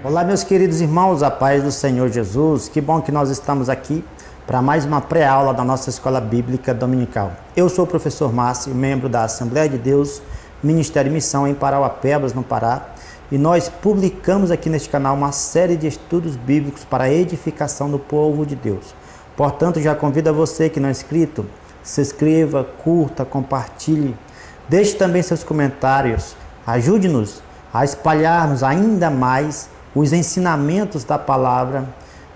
Olá, meus queridos irmãos, a paz do Senhor Jesus. Que bom que nós estamos aqui para mais uma pré-aula da nossa Escola Bíblica Dominical. Eu sou o professor Márcio, membro da Assembleia de Deus, Ministério e Missão em Parauapebas, no Pará, e nós publicamos aqui neste canal uma série de estudos bíblicos para a edificação do povo de Deus. Portanto, já convido a você que não é inscrito, se inscreva, curta, compartilhe, deixe também seus comentários, ajude-nos a espalharmos ainda mais os ensinamentos da palavra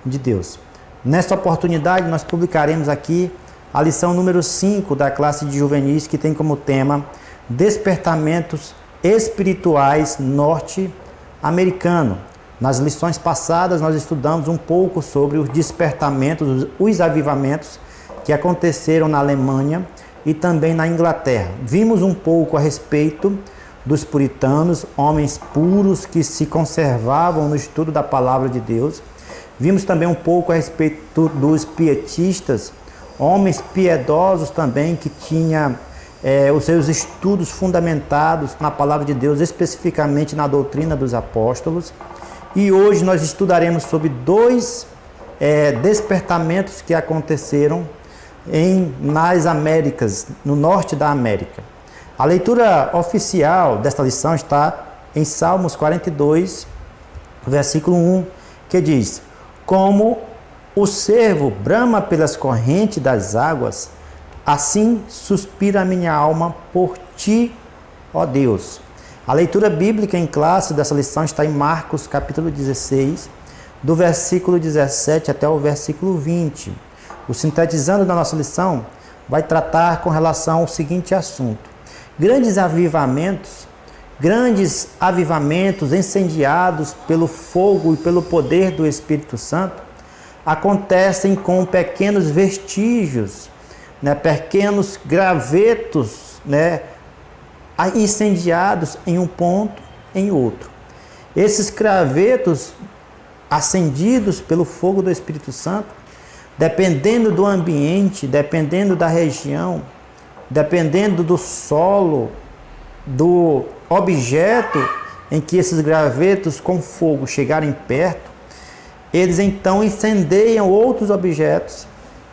de Deus. Nesta oportunidade, nós publicaremos aqui a lição número 5 da classe de juvenis, que tem como tema Despertamentos Espirituais Norte-Americano. Nas lições passadas, nós estudamos um pouco sobre os despertamentos, os avivamentos que aconteceram na Alemanha e também na Inglaterra. Vimos um pouco a respeito dos puritanos, homens puros que se conservavam no estudo da palavra de Deus. Vimos também um pouco a respeito dos pietistas, homens piedosos também que tinham os seus estudos fundamentados na palavra de Deus, especificamente na doutrina dos apóstolos. E hoje nós estudaremos sobre dois despertamentos que aconteceram nas Américas, no norte da América. A leitura oficial desta lição está em Salmos 42, versículo 1, que diz: Como o cervo brama pelas correntes das águas, assim suspira a minha alma por ti, ó Deus. A leitura bíblica em classe dessa lição está em Marcos capítulo 16, do versículo 17 até o versículo 20. O sintetizando da nossa lição vai tratar com relação ao seguinte assunto: grandes avivamentos incendiados pelo fogo e pelo poder do Espírito Santo acontecem com pequenos vestígios, pequenos gravetos, incendiados em um ponto, em outro. Esses gravetos acendidos pelo fogo do Espírito Santo, dependendo do ambiente, dependendo da região, dependendo do solo, do objeto em que esses gravetos com fogo chegarem perto, eles então incendeiam outros objetos,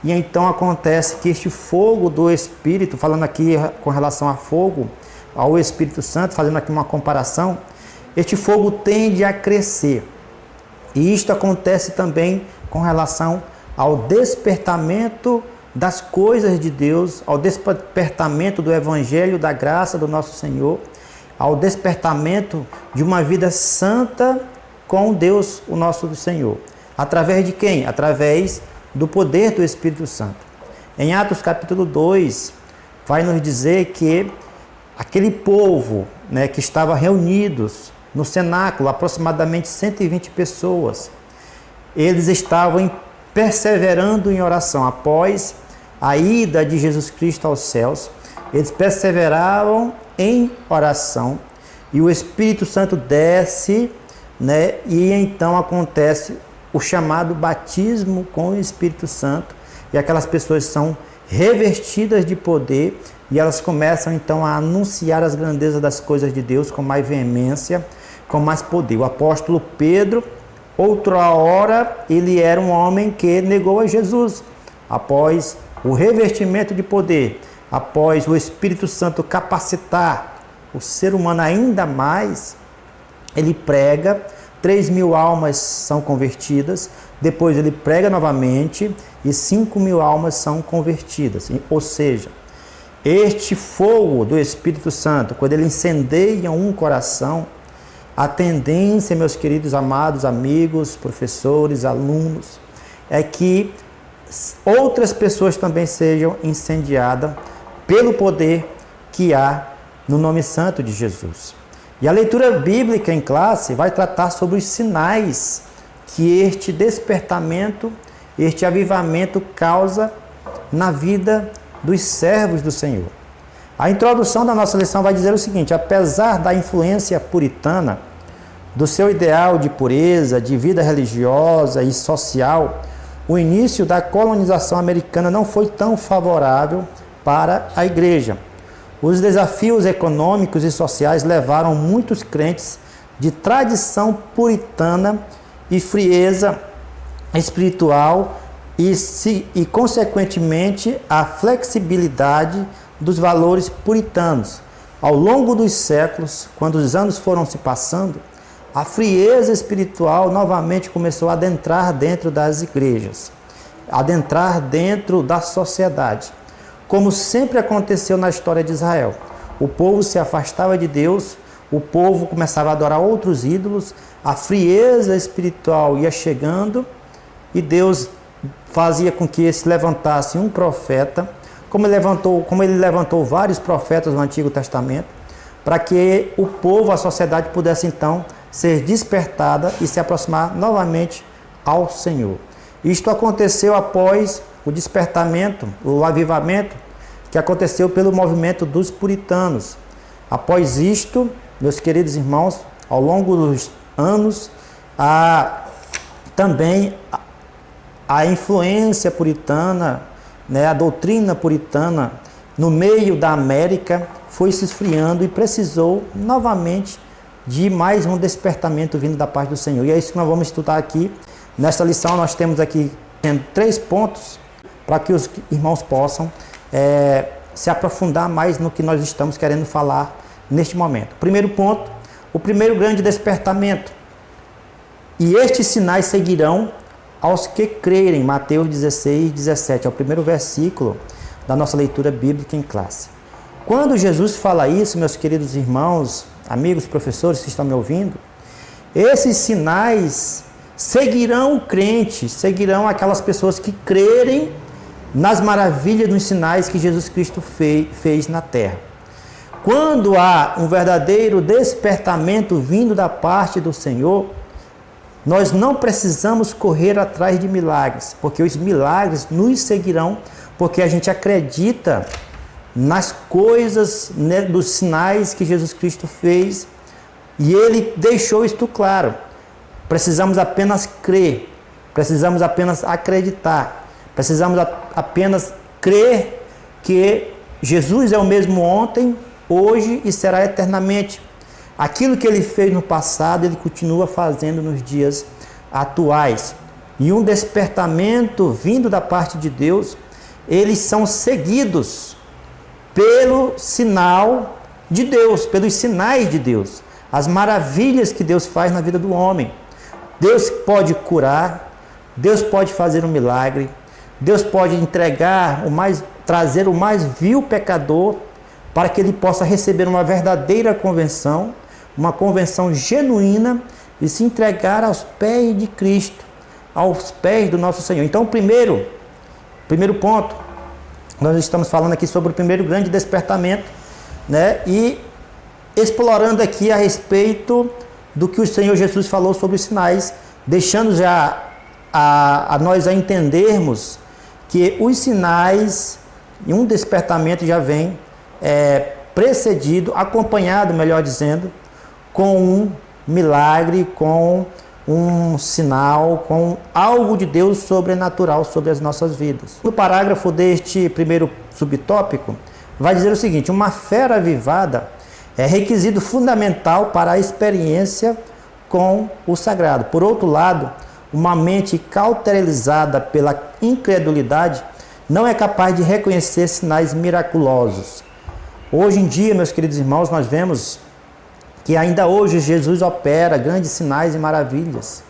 e então acontece que este fogo do Espírito, falando aqui com relação a fogo, ao Espírito Santo, fazendo aqui uma comparação, este fogo tende a crescer. E isto acontece também com relação ao despertamento das coisas de Deus, ao despertamento do Evangelho, da graça do nosso Senhor, ao despertamento de uma vida santa com Deus, o nosso Senhor. Através de quem? Através do poder do Espírito Santo. Em Atos capítulo 2, vai nos dizer que aquele povo que estava reunidos no cenáculo, aproximadamente 120 pessoas, eles estavam perseverando em oração. Após a ida de Jesus Cristo aos céus, eles perseveravam em oração, e o Espírito Santo desce, e então acontece o chamado batismo com o Espírito Santo, e aquelas pessoas são revestidas de poder, e elas começam então a anunciar as grandezas das coisas de Deus com mais veemência, com mais poder. O apóstolo Pedro, outra hora, ele era um homem que negou a Jesus. Após o revestimento de poder, após o Espírito Santo capacitar o ser humano ainda mais, ele prega, 3.000 almas são convertidas, depois ele prega novamente e 5.000 almas são convertidas. Ou seja, este fogo do Espírito Santo, quando ele incendeia um coração, a tendência, meus queridos amados amigos, professores, alunos, é que outras pessoas também sejam incendiadas pelo poder que há no nome santo de Jesus. E a leitura bíblica em classe vai tratar sobre os sinais que este despertamento, este avivamento causa na vida dos servos do Senhor. A introdução da nossa lição vai dizer o seguinte: apesar da influência puritana, do seu ideal de pureza, de vida religiosa e social, o início da colonização americana não foi tão favorável para a igreja. Os desafios econômicos e sociais levaram muitos crentes de tradição puritana e frieza espiritual e consequentemente, a flexibilidade dos valores puritanos. Ao longo dos séculos, quando os anos foram se passando, a frieza espiritual novamente começou a adentrar dentro das igrejas, adentrar dentro da sociedade. Como sempre aconteceu na história de Israel, o povo se afastava de Deus, o povo começava a adorar outros ídolos, a frieza espiritual ia chegando e Deus fazia com que se levantasse um profeta, como ele levantou vários profetas no Antigo Testamento, para que o povo, a sociedade pudesse então ser despertada e se aproximar novamente ao Senhor. Isto aconteceu após o despertamento, o avivamento, que aconteceu pelo movimento dos puritanos. Após isto, meus queridos irmãos, ao longo dos anos, também a influência puritana, a doutrina puritana no meio da América foi se esfriando e precisou novamente de mais um despertamento vindo da parte do Senhor. E é isso que nós vamos estudar aqui. Nesta lição nós temos aqui 3 pontos para que os irmãos possam se aprofundar mais no que nós estamos querendo falar neste momento. Primeiro ponto, o primeiro grande despertamento. E estes sinais seguirão aos que crerem. Mateus 16, 17, é o primeiro versículo da nossa leitura bíblica em classe. Quando Jesus fala isso, meus queridos irmãos, amigos, professores que estão me ouvindo, esses sinais seguirão o crente, seguirão aquelas pessoas que crerem nas maravilhas dos sinais que Jesus Cristo fez na terra. Quando há um verdadeiro despertamento vindo da parte do Senhor, nós não precisamos correr atrás de milagres, porque os milagres nos seguirão, porque a gente acredita nas coisas, dos sinais que Jesus Cristo fez, e Ele deixou isto claro. Precisamos apenas crer, precisamos apenas acreditar, precisamos apenas crer que Jesus é o mesmo ontem, hoje e será eternamente. Aquilo que Ele fez no passado, Ele continua fazendo nos dias atuais. E um despertamento vindo da parte de Deus, eles são seguidos pelo sinal de Deus, pelos sinais de Deus, as maravilhas que Deus faz na vida do homem. Deus pode curar, Deus pode fazer um milagre, Deus pode trazer o mais vil pecador para que ele possa receber uma verdadeira conversão, uma conversão genuína e se entregar aos pés de Cristo, aos pés do nosso Senhor. Então, primeiro ponto, nós estamos falando aqui sobre o primeiro grande despertamento, e explorando aqui a respeito do que o Senhor Jesus falou sobre os sinais, deixando já a nós a entendermos que os sinais, um despertamento já vem precedido, acompanhado, melhor dizendo, com um milagre, com um sinal, com algo de Deus sobrenatural sobre as nossas vidas. No parágrafo deste primeiro subtópico, vai dizer o seguinte: uma fé avivada é requisito fundamental para a experiência com o sagrado. Por outro lado, uma mente cauterizada pela incredulidade não é capaz de reconhecer sinais miraculosos. Hoje em dia, meus queridos irmãos, nós vemos que ainda hoje Jesus opera grandes sinais e maravilhas.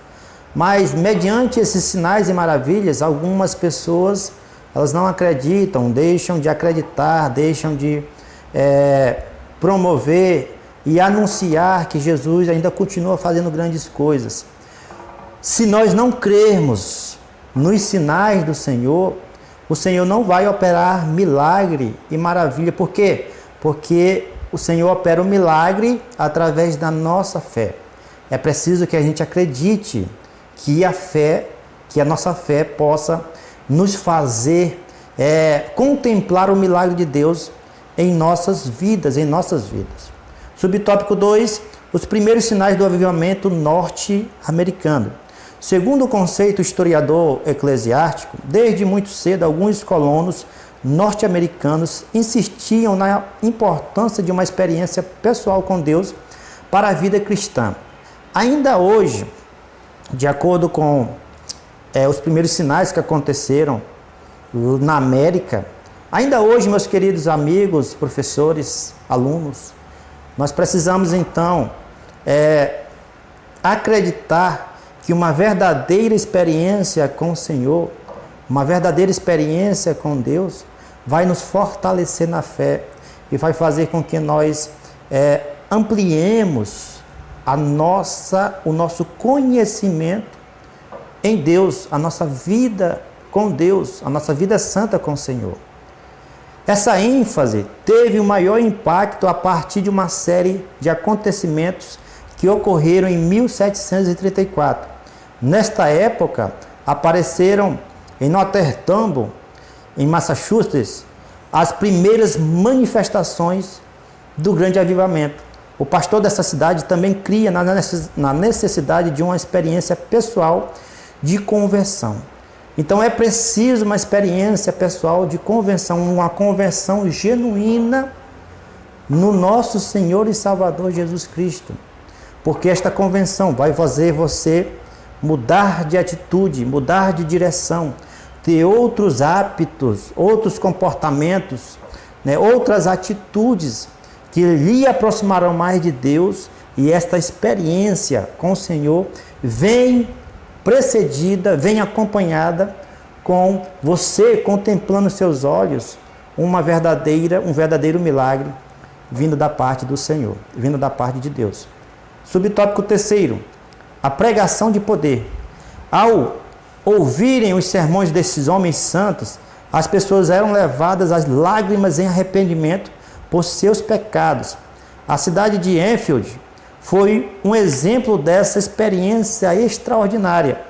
Mas, mediante esses sinais e maravilhas, algumas pessoas elas não acreditam, deixam de acreditar, deixam de promover e anunciar que Jesus ainda continua fazendo grandes coisas. Se nós não crermos nos sinais do Senhor, o Senhor não vai operar milagre e maravilha. Por quê? Porque o Senhor opera o milagre através da nossa fé. É preciso que a gente acredite que a nossa fé possa nos fazer contemplar o milagre de Deus em nossas vidas. Subtópico 2, os primeiros sinais do avivamento norte-americano. Segundo o conceito historiador eclesiástico, desde muito cedo alguns colonos norte-americanos insistiam na importância de uma experiência pessoal com Deus para a vida cristã. Ainda hoje, de acordo com os primeiros sinais que aconteceram na América, ainda hoje, meus queridos amigos, professores, alunos, nós precisamos então acreditar que uma verdadeira experiência com o Senhor, uma verdadeira experiência com Deus, vai nos fortalecer na fé e vai fazer com que nós ampliemos o nosso conhecimento em Deus, a nossa vida com Deus, a nossa vida santa com o Senhor. Essa ênfase teve o maior impacto a partir de uma série de acontecimentos que ocorreram em 1734. Nesta época, apareceram em Notre Dame, em Massachusetts, as primeiras manifestações do grande avivamento. O pastor dessa cidade também cria na necessidade de uma experiência pessoal de conversão. Então é preciso uma experiência pessoal de conversão, uma conversão genuína no nosso Senhor e Salvador Jesus Cristo. Porque esta conversão vai fazer você mudar de atitude, mudar de direção, ter outros hábitos, outros comportamentos, outras atitudes que lhe aproximarão mais de Deus, e esta experiência com o Senhor vem precedida, vem acompanhada com você contemplando seus olhos um verdadeiro milagre vindo da parte do Senhor, vindo da parte de Deus. Subtópico 3º, a pregação de poder. Ao ouvirem os sermões desses homens santos, as pessoas eram levadas às lágrimas em arrependimento por seus pecados. A cidade de Enfield foi um exemplo dessa experiência extraordinária.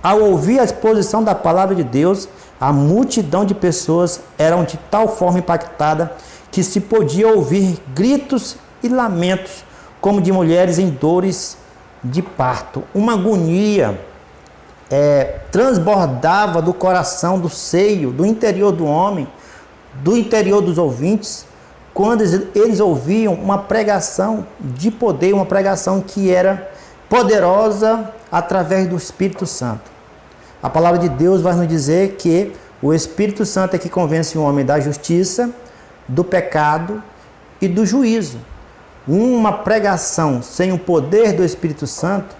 Ao ouvir a exposição da palavra de Deus, a multidão de pessoas eram de tal forma impactada que se podia ouvir gritos e lamentos como de mulheres em dores de parto. Uma agonia transbordava do coração, do seio, do interior do homem, do interior dos ouvintes, quando eles ouviam uma pregação de poder, uma pregação que era poderosa através do Espírito Santo. A palavra de Deus vai nos dizer que o Espírito Santo é que convence o homem da justiça, do pecado e do juízo. Uma pregação sem o poder do Espírito Santo,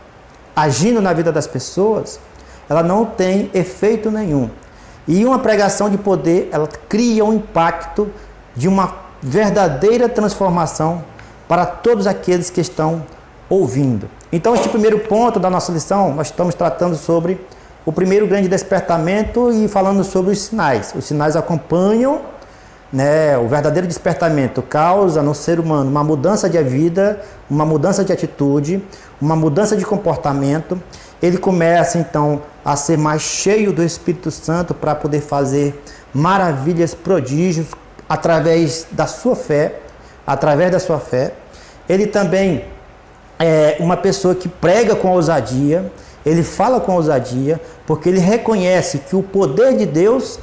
agindo na vida das pessoas, ela não tem efeito nenhum. E uma pregação de poder, ela cria um impacto de uma verdadeira transformação para todos aqueles que estão ouvindo. Então, este primeiro ponto da nossa lição, nós estamos tratando sobre o primeiro grande despertamento e falando sobre os sinais. Os sinais acompanham, o verdadeiro despertamento causa no ser humano uma mudança de vida, uma mudança de atitude, uma mudança de comportamento. Ele começa então a ser mais cheio do Espírito Santo para poder fazer maravilhas, prodígios através da sua fé, Ele também é uma pessoa que prega com ousadia, ele fala com ousadia, porque ele reconhece que o poder de Deus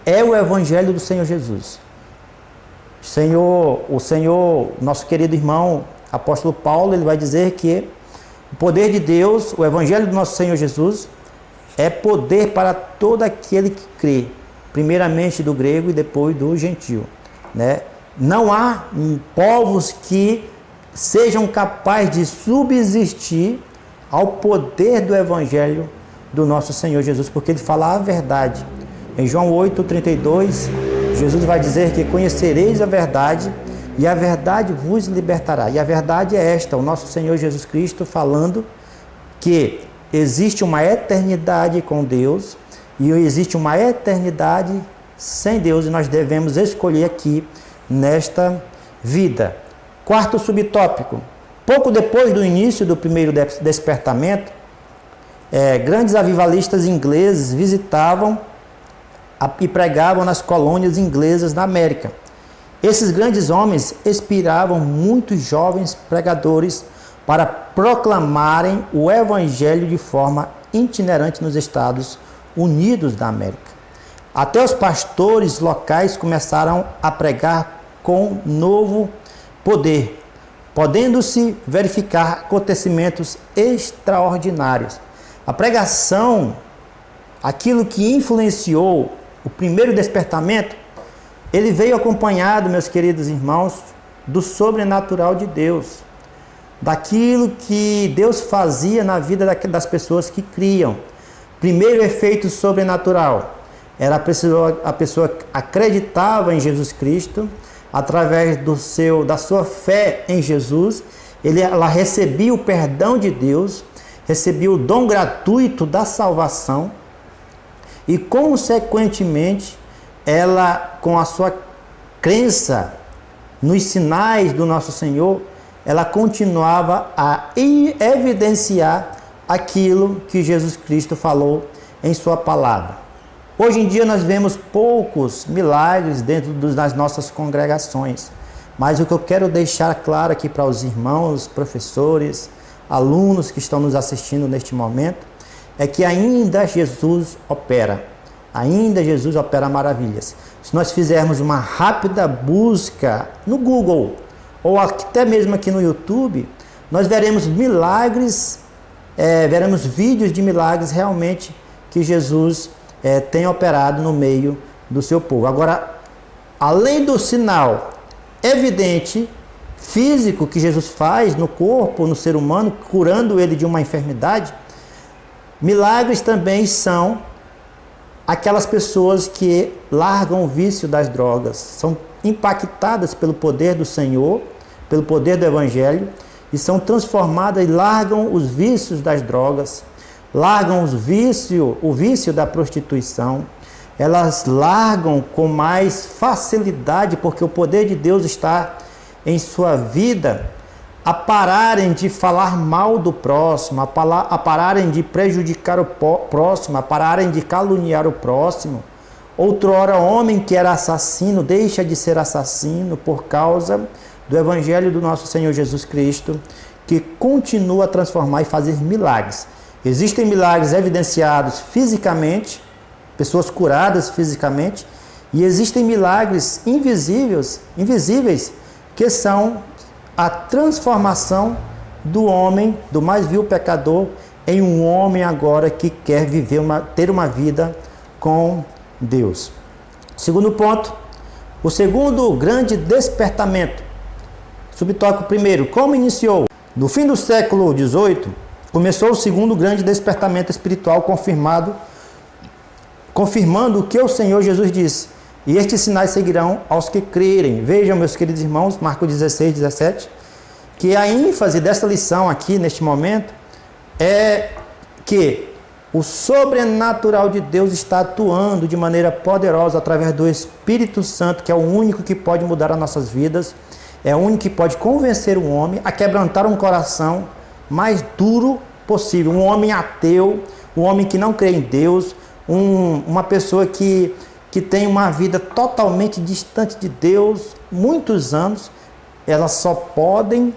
é o Evangelho do Senhor Jesus. O Senhor, nosso querido irmão, apóstolo Paulo, ele vai dizer que o poder de Deus, o Evangelho do nosso Senhor Jesus, é poder para todo aquele que crê, primeiramente do grego e depois do gentio. Não há povos que sejam capazes de subsistir ao poder do Evangelho do nosso Senhor Jesus, porque ele fala a verdade. Em João 8:32, Jesus vai dizer que conhecereis a verdade e a verdade vos libertará. E a verdade é esta, o nosso Senhor Jesus Cristo falando que existe uma eternidade com Deus e existe uma eternidade sem Deus, e nós devemos escolher aqui nesta vida. Quarto subtópico. Pouco depois do início do primeiro despertamento, grandes avivalistas ingleses visitavam e pregavam nas colônias inglesas da América. Esses grandes homens inspiravam muitos jovens pregadores para proclamarem o Evangelho de forma itinerante nos Estados Unidos da América. Até os pastores locais começaram a pregar com novo poder. podendo-se verificar acontecimentos extraordinários. A pregação, aquilo que influenciou o primeiro despertamento, ele veio acompanhado, meus queridos irmãos, do sobrenatural de Deus, daquilo que Deus fazia na vida das pessoas que criam. Primeiro efeito sobrenatural era a pessoa acreditava em Jesus Cristo, através da sua fé em Jesus, ela recebia o perdão de Deus, recebia o dom gratuito da salvação e, consequentemente, ela, com a sua crença nos sinais do nosso Senhor, ela continuava a evidenciar aquilo que Jesus Cristo falou em sua palavra. Hoje em dia nós vemos poucos milagres dentro das nossas congregações, mas o que eu quero deixar claro aqui para os irmãos, professores, alunos que estão nos assistindo neste momento, é que ainda Jesus opera maravilhas. Se nós fizermos uma rápida busca no Google, ou até mesmo aqui no YouTube, nós veremos milagres, veremos vídeos de milagres realmente que Jesus tem operado no meio do seu povo. Agora, além do sinal evidente, físico, que Jesus faz no corpo, no ser humano, curando ele de uma enfermidade, milagres também são aquelas pessoas que largam o vício das drogas, são impactadas pelo poder do Senhor, pelo poder do Evangelho, e são transformadas e largam os vícios das drogas, largam o vício da prostituição, elas largam com mais facilidade, porque o poder de Deus está em sua vida, a pararem de falar mal do próximo, a pararem de prejudicar o próximo, a pararem de caluniar o próximo. Outrora, homem que era assassino, deixa de ser assassino por causa do Evangelho do nosso Senhor Jesus Cristo, que continua a transformar e fazer milagres. Existem milagres evidenciados fisicamente, pessoas curadas fisicamente, e existem milagres invisíveis, que são a transformação do homem, do mais vil pecador, em um homem agora que quer ter uma vida com Deus. Segundo ponto, o segundo grande despertamento. Subtópico primeiro, como iniciou? No fim do século XVIII, começou o segundo grande despertamento espiritual confirmando o que o Senhor Jesus disse. E estes sinais seguirão aos que crerem. Vejam, meus queridos irmãos, Marcos 16, 17, que a ênfase dessa lição aqui, neste momento, é que o sobrenatural de Deus está atuando de maneira poderosa através do Espírito Santo, que é o único que pode mudar as nossas vidas, é o único que pode convencer o homem a quebrantar um coração mais duro possível. Um homem ateu, um homem que não crê em Deus, uma pessoa que tem uma vida totalmente distante de Deus, muitos anos, elas só podem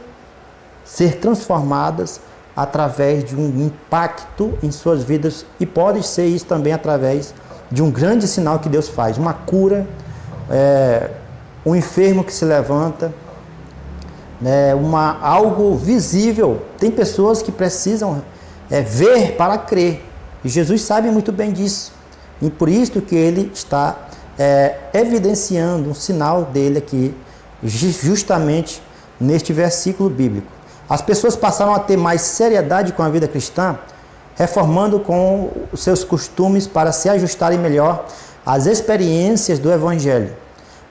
ser transformadas através de um impacto em suas vidas, e pode ser isso também através de um grande sinal que Deus faz, uma cura, um enfermo que se levanta, algo visível. Tem pessoas que precisam ver para crer, e Jesus sabe muito bem disso, e por isso que ele está evidenciando um sinal dele aqui, justamente neste versículo bíblico. As pessoas passaram a ter mais seriedade com a vida cristã, reformando com os seus costumes para se ajustarem melhor às experiências do Evangelho.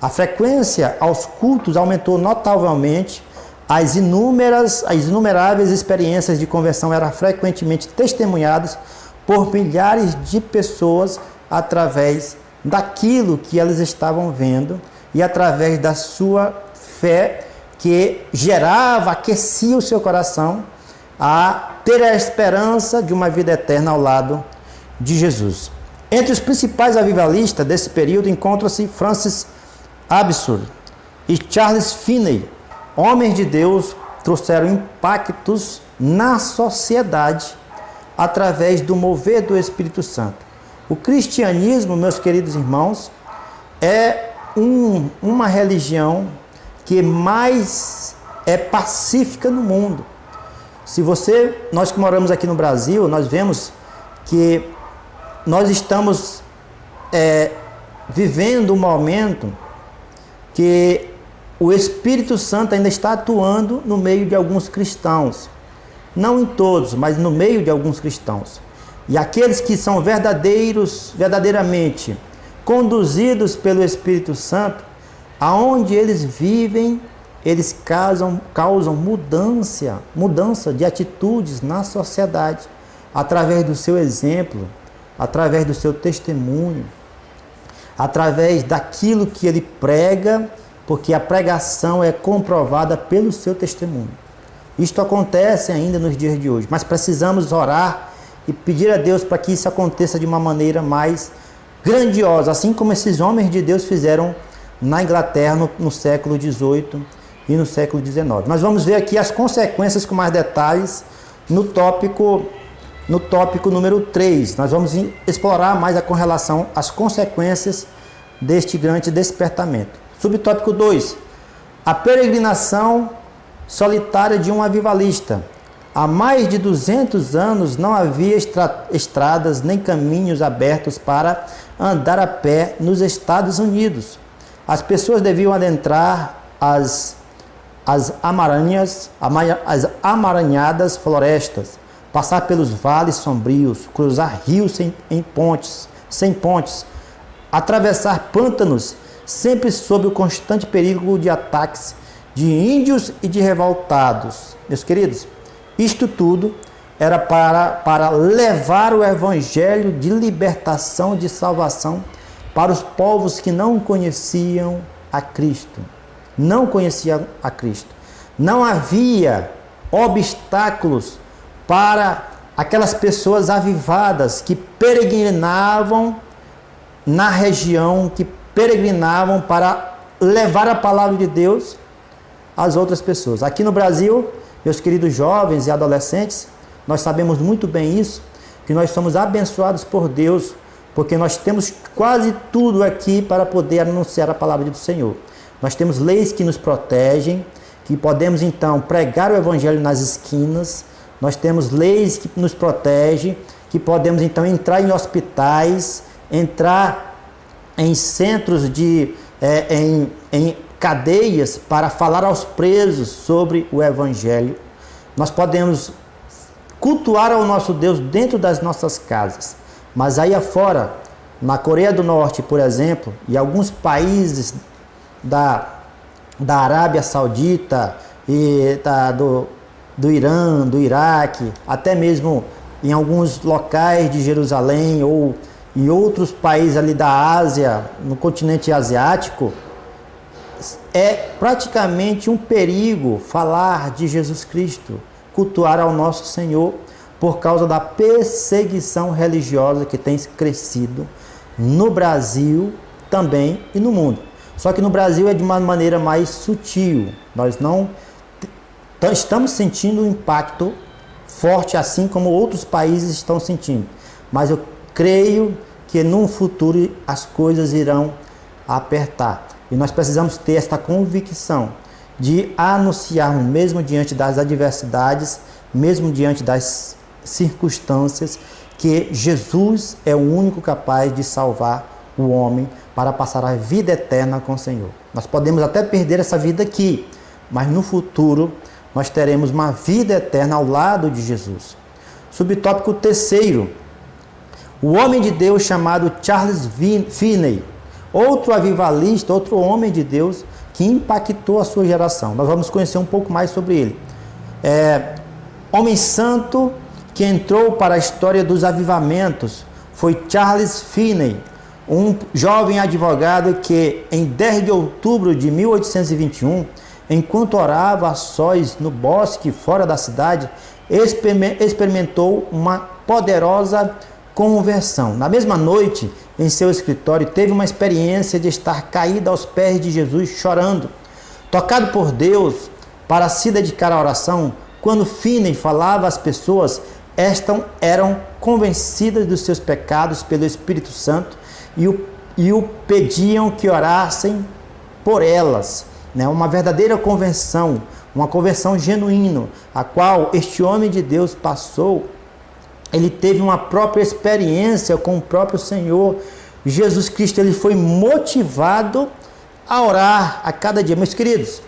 A frequência aos cultos aumentou notavelmente, as inumeráveis experiências de conversão eram frequentemente testemunhadas por milhares de pessoas através daquilo que elas estavam vendo e através da sua fé, que gerava, aquecia o seu coração a ter a esperança de uma vida eterna ao lado de Jesus. Entre os principais avivalistas desse período encontram-se Francis Absurd e Charles Finney. Homens de Deus trouxeram impactos na sociedade através do mover do Espírito Santo. O cristianismo, meus queridos irmãos, é uma religião que mais é pacífica no mundo. Nós que moramos aqui no Brasil, nós vemos que nós estamos vivendo um momento que o Espírito Santo ainda está atuando no meio de alguns cristãos. Não em todos, mas no meio de alguns cristãos. E aqueles que são verdadeiramente conduzidos pelo Espírito Santo, aonde eles vivem, eles causam mudança de atitudes na sociedade, através do seu exemplo, através do seu testemunho, através daquilo que ele prega, porque a pregação é comprovada pelo seu testemunho. Isto acontece ainda nos dias de hoje, mas precisamos orar e pedir a Deus para que isso aconteça de uma maneira mais grandiosa, assim como esses homens de Deus fizeram na Inglaterra no século XVIII e no século XIX. Nós vamos ver aqui as consequências com mais detalhes no tópico número 3. Nós vamos explorar mais com relação às consequências deste grande despertamento. Subtópico 2. A peregrinação solitária de um avivalista. Há mais de 200 anos não havia estradas nem caminhos abertos para andar a pé nos Estados Unidos. As pessoas deviam adentrar as amaranhadas florestas, passar pelos vales sombrios, cruzar rios sem pontes, atravessar pântanos, sempre sob o constante perigo de ataques de índios e de revoltados. Meus queridos, isto tudo era para levar o evangelho de libertação, de salvação para os povos que não conheciam a Cristo. Não conheciam a Cristo. Não havia obstáculos para aquelas pessoas avivadas que peregrinavam na região, que peregrinavam para levar a palavra de Deus às outras pessoas. Aqui no Brasil, meus queridos jovens e adolescentes, nós sabemos muito bem isso, que nós somos abençoados por Deus, porque nós temos quase tudo aqui para poder anunciar a palavra do Senhor. Nós temos leis que nos protegem, que podemos então pregar o evangelho nas esquinas. Nós temos leis que nos protegem, que podemos então entrar em hospitais, entrar em centros em cadeias para falar aos presos sobre o evangelho. Nós podemos cultuar ao nosso Deus dentro das nossas casas. Mas aí afora, na Coreia do Norte, por exemplo, e alguns países da Arábia Saudita e do Irã, do Iraque, até mesmo em alguns locais de Jerusalém ou em outros países ali da Ásia, no continente asiático, é praticamente um perigo falar de Jesus Cristo, cultuar ao nosso Senhor, por causa da perseguição religiosa que tem crescido no Brasil também e no mundo. Só que no Brasil é de uma maneira mais sutil. Nós não estamos sentindo um impacto forte, assim como outros países estão sentindo. Mas eu creio que no futuro as coisas irão apertar. E nós precisamos ter esta convicção de anunciarmos, mesmo diante das adversidades, mesmo diante das circunstâncias, que Jesus é o único capaz de salvar o homem para passar a vida eterna com o Senhor. Nós podemos até perder essa vida aqui, mas no futuro nós teremos uma vida eterna ao lado de Jesus. Subtópico 3. O homem de Deus chamado Charles Finney, outro avivalista, outro homem de Deus que impactou a sua geração. Nós vamos conhecer um pouco mais sobre ele. Homem santo que entrou para a história dos avivamentos foi Charles Finney, um jovem advogado que, em 10 de outubro de 1821, enquanto orava a sós no bosque fora da cidade, experimentou uma poderosa conversão. Na mesma noite, em seu escritório, teve uma experiência de estar caído aos pés de Jesus, chorando. Tocado por Deus para se dedicar à oração, quando Finney falava às pessoas, estas eram convencidas dos seus pecados pelo Espírito Santo e o pediam que orassem por elas. Uma verdadeira conversão uma conversão genuína, a qual este homem de Deus passou. Ele teve uma própria experiência com o próprio Senhor Jesus Cristo. Ele foi motivado a orar a cada dia. Meus queridos,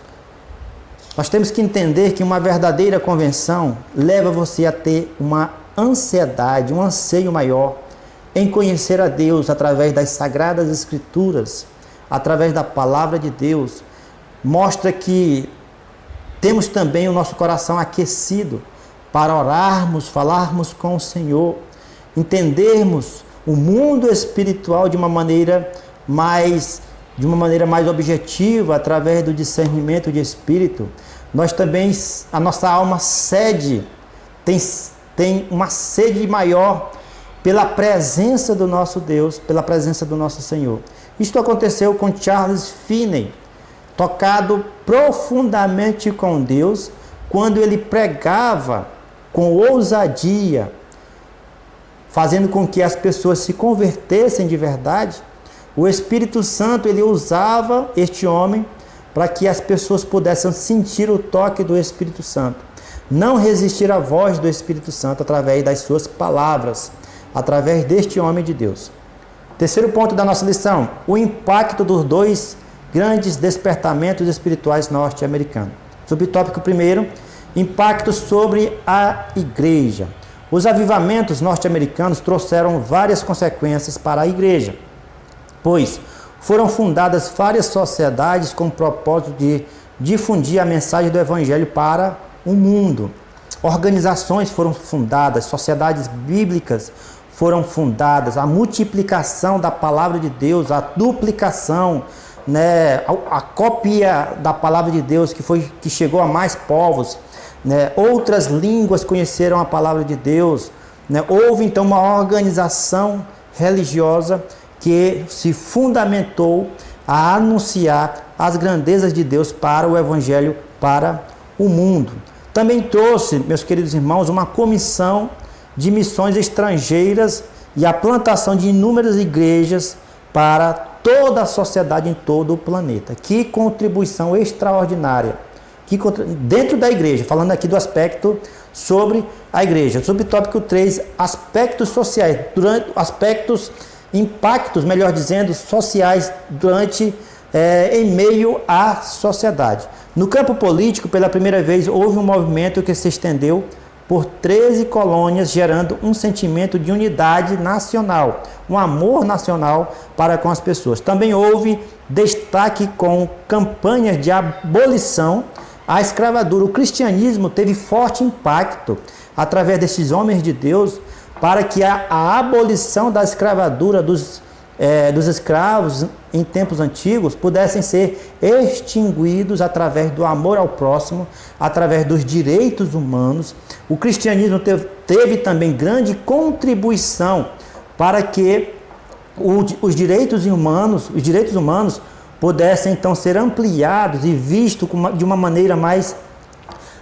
nós temos que entender que uma verdadeira conversão leva você a ter uma ansiedade, um anseio maior em conhecer a Deus através das Sagradas Escrituras, através da Palavra de Deus. Mostra que temos também o nosso coração aquecido para orarmos, falarmos com o Senhor, entendermos o mundo espiritual de uma maneira mais objetiva, através do discernimento de espírito. Nós também, a nossa alma tem uma sede maior pela presença do nosso Deus, pela presença do nosso Senhor. Isto aconteceu com Charles Finney, tocado profundamente com Deus, quando ele pregava com ousadia, fazendo com que as pessoas se convertessem de verdade. O Espírito Santo, ele usava este homem para que as pessoas pudessem sentir o toque do Espírito Santo, não resistir à voz do Espírito Santo através das suas palavras, através deste homem de Deus. Terceiro ponto da nossa lição: o impacto dos dois grandes despertamentos espirituais norte-americanos. Subtópico primeiro: impacto sobre a igreja. Os avivamentos norte-americanos trouxeram várias consequências para a igreja, pois foram fundadas várias sociedades com o propósito de difundir a mensagem do Evangelho para o mundo. Organizações foram fundadas, sociedades bíblicas foram fundadas, a multiplicação da palavra de Deus, a duplicação, a cópia da palavra de Deus que chegou a mais povos, outras línguas conheceram a palavra de Deus, houve então uma organização religiosa que se fundamentou a anunciar as grandezas de Deus para o Evangelho para o mundo. Também trouxe, meus queridos irmãos, uma comissão de missões estrangeiras e a plantação de inúmeras igrejas para toda a sociedade em todo o planeta. Que contribuição extraordinária! Dentro da igreja, falando aqui do aspecto sobre a igreja. Subtópico 3, aspectos sociais, impactos, melhor dizendo, sociais em meio à sociedade. No campo político, pela primeira vez, houve um movimento que se estendeu por 13 colônias, gerando um sentimento de unidade nacional, um amor nacional para com as pessoas. Também houve destaque com campanhas de abolição à escravatura. O cristianismo teve forte impacto através desses homens de Deus para que a abolição da escravatura dos escravos em tempos antigos pudessem ser extinguidos através do amor ao próximo, através dos direitos humanos. O cristianismo teve também grande contribuição para que os direitos humanos pudessem então ser ampliados e vistos de uma maneira mais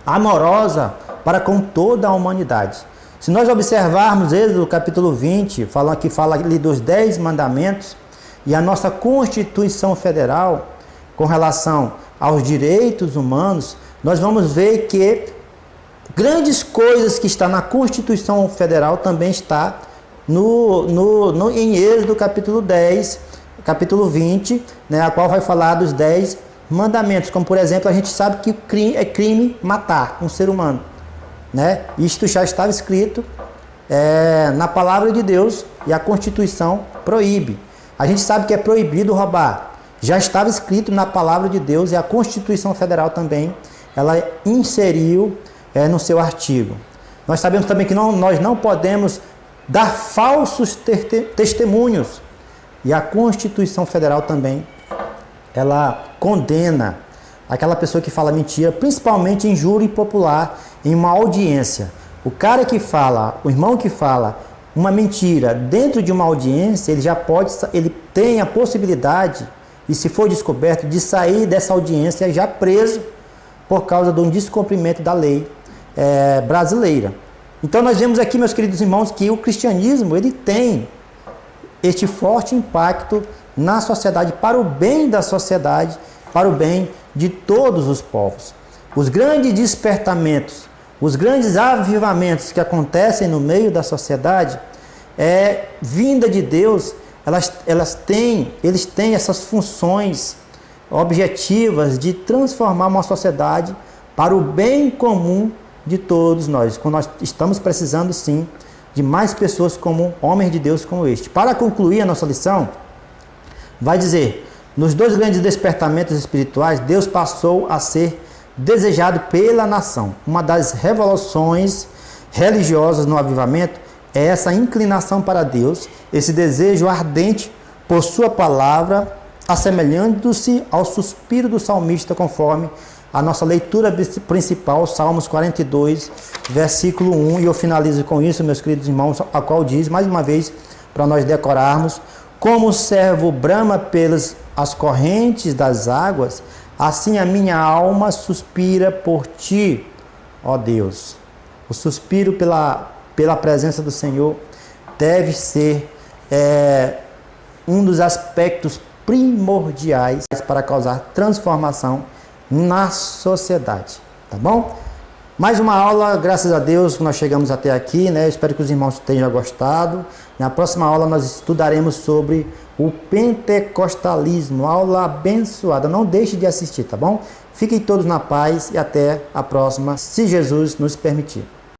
amorosa para com toda a humanidade. Se nós observarmos Êxodo capítulo 20, que fala ali dos 10 mandamentos, e a nossa Constituição Federal, com relação aos direitos humanos, nós vamos ver que grandes coisas que estão na Constituição Federal também está em Êxodo capítulo 10, capítulo 20, a qual vai falar dos 10 mandamentos, como por exemplo, a gente sabe que é crime matar um ser humano. Isto já estava escrito na palavra de Deus e a Constituição proíbe. A gente sabe que é proibido roubar. Já estava escrito na palavra de Deus e a Constituição Federal também, ela inseriu no seu artigo. Nós sabemos também que nós não podemos dar falsos testemunhos. E a Constituição Federal também, ela condena aquela pessoa que fala mentira, principalmente em júri popular, em uma audiência. O cara que fala, o irmão que fala uma mentira dentro de uma audiência, ele tem a possibilidade, e se for descoberto, de sair dessa audiência já preso por causa de um descumprimento da lei brasileira. Então nós vemos aqui, meus queridos irmãos, que o cristianismo ele tem este forte impacto na sociedade, para o bem da sociedade, para o bem de todos os povos. Os grandes despertamentos, os grandes avivamentos que acontecem no meio da sociedade, vinda de Deus, eles têm essas funções objetivas de transformar uma sociedade para o bem comum de todos nós. Quando nós estamos precisando, sim, de mais pessoas como homens de Deus como este. Para concluir a nossa lição, vai dizer, nos dois grandes despertamentos espirituais, Deus passou a ser desejado pela nação. Uma das revoluções religiosas no avivamento é essa inclinação para Deus, esse desejo ardente por sua palavra, assemelhando-se ao suspiro do salmista, conforme a nossa leitura principal, Salmos 42, versículo 1, e eu finalizo com isso, meus queridos irmãos, a qual diz, mais uma vez, para nós decorarmos, como o servo brama pelas as correntes das águas, assim a minha alma suspira por ti, ó Deus. O suspiro pela presença do Senhor deve ser um dos aspectos primordiais para causar transformação na sociedade, tá bom? Mais uma aula, graças a Deus, nós chegamos até aqui, né? Eu espero que os irmãos tenham gostado. Na próxima aula nós estudaremos sobre o pentecostalismo, aula abençoada. Não deixe de assistir, tá bom? Fiquem todos na paz e até a próxima, se Jesus nos permitir.